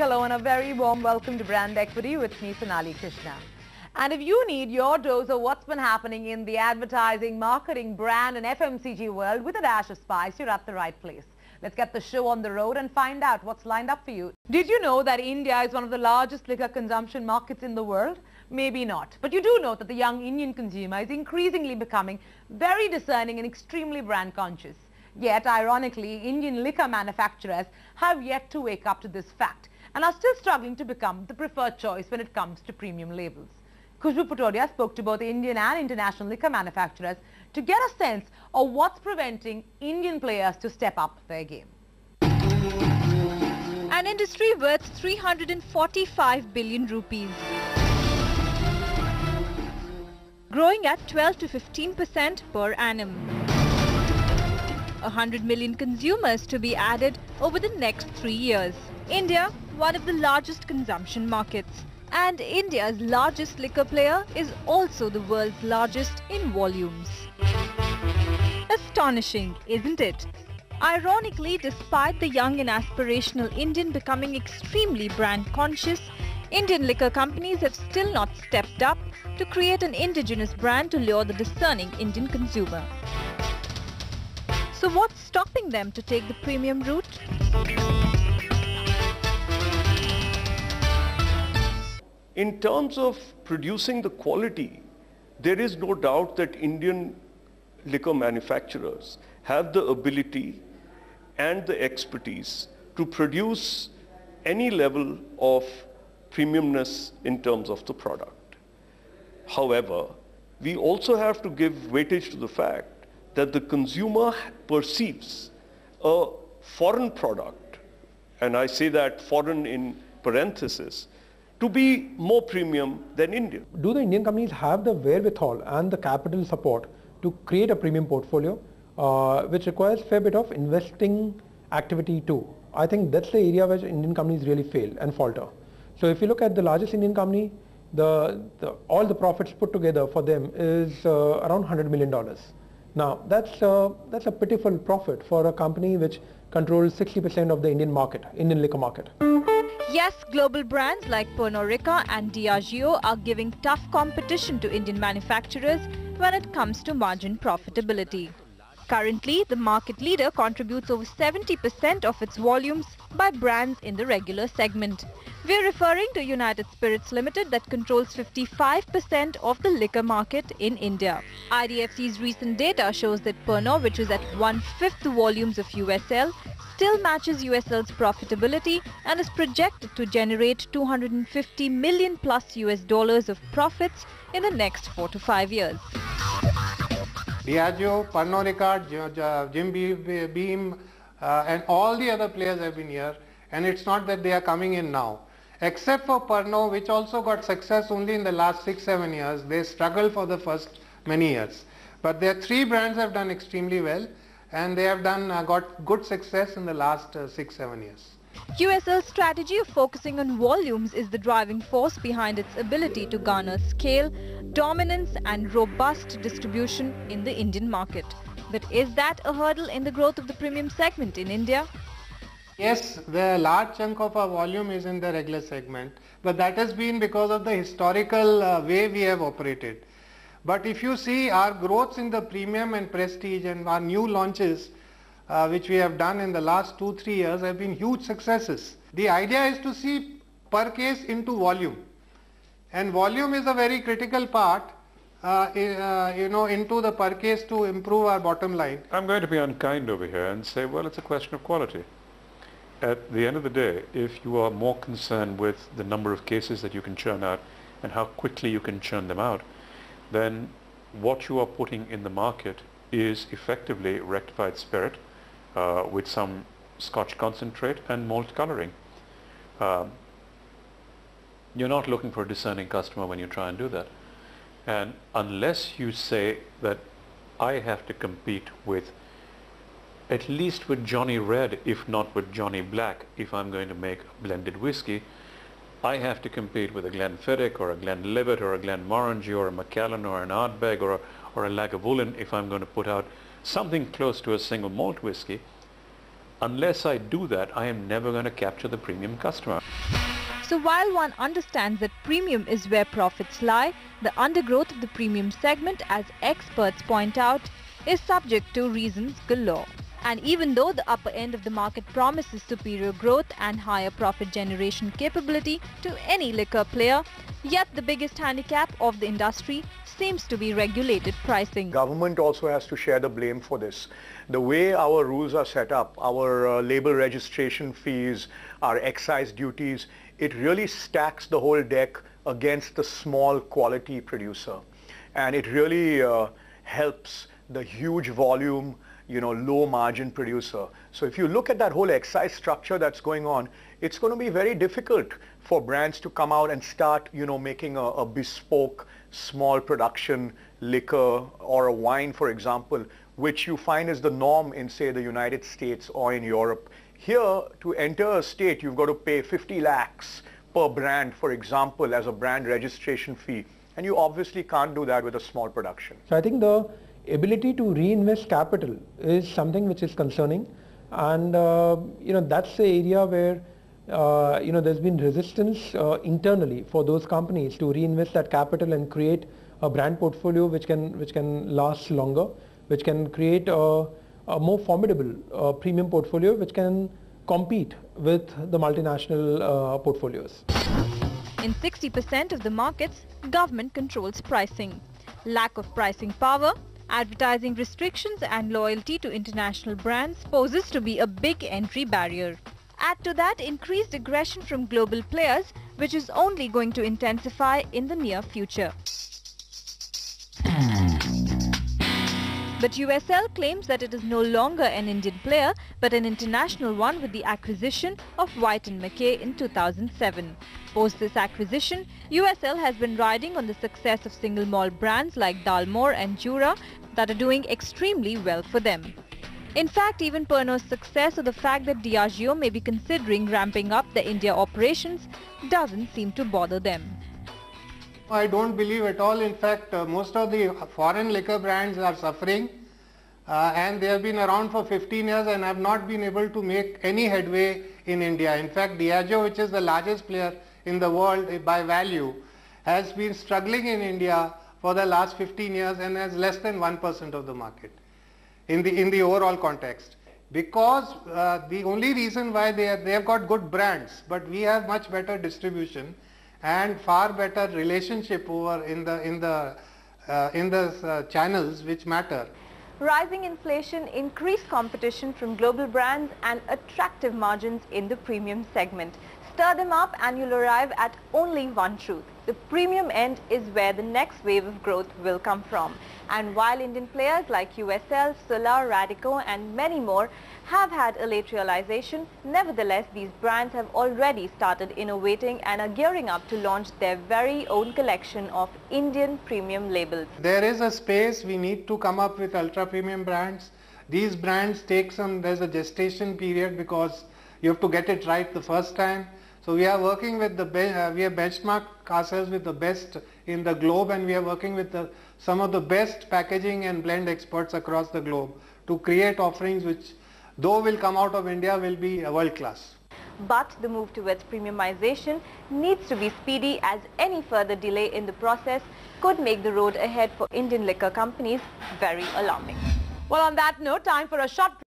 hello and a very warm welcome to Brand Equity with me, Sonali Krishna. And if you need your dose of what's been happening in the advertising, marketing, brand and FMCG world with a dash of spice, you're at the right place. Let's get the show on the road and find out what's lined up for you. Did you know that India is one of the largest liquor consumption markets in the world? Maybe not. But you do know that the young Indian consumer is increasingly becoming very discerning and extremely brand conscious. Yet, ironically, Indian liquor manufacturers have yet to wake up to this fact and are still struggling to become the preferred choice when it comes to premium labels. Khushbu Patodia spoke to both Indian and international liquor manufacturers to get a sense of what's preventing Indian players to step up their game. An industry worth 345 billion rupees. Growing at 12 to 15% per annum. 100 million consumers to be added over the next 3 years. India, one of the largest consumption markets. And India's largest liquor player is also the world's largest in volumes. Astonishing, isn't it? Ironically, despite the young and aspirational Indian becoming extremely brand conscious, Indian liquor companies have still not stepped up to create an indigenous brand to lure the discerning Indian consumer. So what's stopping them to take the premium route? In terms of producing the quality, there is no doubt that Indian liquor manufacturers have the ability and the expertise to produce any level of premiumness in terms of the product. However, we also have to give weightage to the fact that the consumer perceives a foreign product, and I say that foreign in parenthesis, to be more premium than Indian. Do the Indian companies have the wherewithal and the capital support to create a premium portfolio, which requires a fair bit of investing activity too? I think that's the area where Indian companies really fail and falter. So if you look at the largest Indian company, all the profits put together for them is around $100 million. Now, that's a pitiful profit for a company which controls 60% of the Indian liquor market. Yes, global brands like Pernod Ricard and Diageo are giving tough competition to Indian manufacturers when it comes to margin profitability. Currently, the market leader contributes over 70% of its volumes by brands in the regular segment. We are referring to United Spirits Limited that controls 55% of the liquor market in India. IDFC's recent data shows that Pernod, which is at 1/5 the volumes of USL, still matches USL's profitability and is projected to generate $250 million plus US of profits in the next 4 to 5 years. Diageo, Pernod Ricard, Jim Beam and all the other players have been here, and it's not that they are coming in now. Except for Pernod, which also got success only in the last 6-7 years. They struggled for the first many years. But their 3 brands have done extremely well, and they have got good success in the last 6-7 years. USL's strategy of focusing on volumes is the driving force behind its ability to garner scale, dominance and robust distribution in the Indian market. But is that a hurdle in the growth of the premium segment in India? Yes, the large chunk of our volume is in the regular segment, but that has been because of the historical way we have operated. But if you see our growth in the premium and prestige and our new launches, which we have done in the last 2-3 years, have been huge successes. The idea is to see per case into volume, and volume is a very critical part into the per case to improve our bottom line. I'm going to be unkind over here and say, well, it's a question of quality. At the end of the day, if you are more concerned with the number of cases that you can churn out and how quickly you can churn them out, then what you are putting in the market is effectively rectified spirit with some Scotch concentrate and malt coloring. You're not looking for a discerning customer when you try and do that. And unless you say that I have to compete with at least with Johnny Red, if not with Johnny Black, if I'm going to make a blended whiskey, I have to compete with a Glenfiddich or a Glenlivet or a Glenmorangie or a Macallan or an Ardbeg or a Lagavulin if I'm going to put out something close to a single malt whiskey. Unless I do that, I am never going to capture the premium customer. So while one understands that premium is where profits lie, the undergrowth of the premium segment, as experts point out, is subject to reasons galore. And even though the upper end of the market promises superior growth and higher profit generation capability to any liquor player, yet the biggest handicap of the industry seems to be regulated pricing. Government also has to share the blame for this. The way our rules are set up, our label registration fees, our excise duties, it really stacks the whole deck against the small quality producer. And it really helps the huge volume, low margin producer. So if you look at that whole excise structure that's going on, it's going to be very difficult for brands to come out and start, making a bespoke, small production liquor or a wine, for example, which you find is the norm in, say, the United States or in Europe. Here, to enter a state, you've got to pay 50 lakhs per brand, for example, as a brand registration fee. And you obviously can't do that with a small production. So I think the ability to reinvest capital is something which is concerning. And, that's the area where, there's been resistance internally for those companies to reinvest that capital and create a brand portfolio which can last longer, which can create a more formidable premium portfolio which can compete with the multinational portfolios. In 60% of the markets, government controls pricing. Lack of pricing power, advertising restrictions and loyalty to international brands poses to be a big entry barrier. Add to that increased aggression from global players, which is only going to intensify in the near future. But USL claims that it is no longer an Indian player, but an international one with the acquisition of White & McKay in 2007. Post this acquisition, USL has been riding on the success of single malt brands like Dalmore and Jura that are doing extremely well for them. In fact, even Pernod's success or the fact that Diageo may be considering ramping up the India operations doesn't seem to bother them. I don't believe at all. In fact, most of the foreign liquor brands are suffering and they have been around for 15 years and have not been able to make any headway in India. In fact, Diageo, which is the largest player in the world by value, has been struggling in India for the last 15 years and has less than 1% of the market in the overall context. Because the only reason why they have got good brands, but we have much better distribution and far better relationship over in the channels which matter. Rising inflation, increased competition from global brands and attractive margins in the premium segment. Stir them up and you'll arrive at only one truth. The premium end is where the next wave of growth will come from. And while Indian players like USL, Sula, Radico and many more have had a late realization, nevertheless these brands have already started innovating and are gearing up to launch their very own collection of Indian premium labels. There is a space. We need to come up with ultra premium brands. These brands take there's a gestation period because you have to get it right the first time. So we are working with we have benchmarked ourselves with the best in the globe, and we are working with some of the best packaging and blend experts across the globe to create offerings which, though will come out of India, will be world class. But the move towards premiumization needs to be speedy, as any further delay in the process could make the road ahead for Indian liquor companies very alarming. Well, on that note, time for a short break.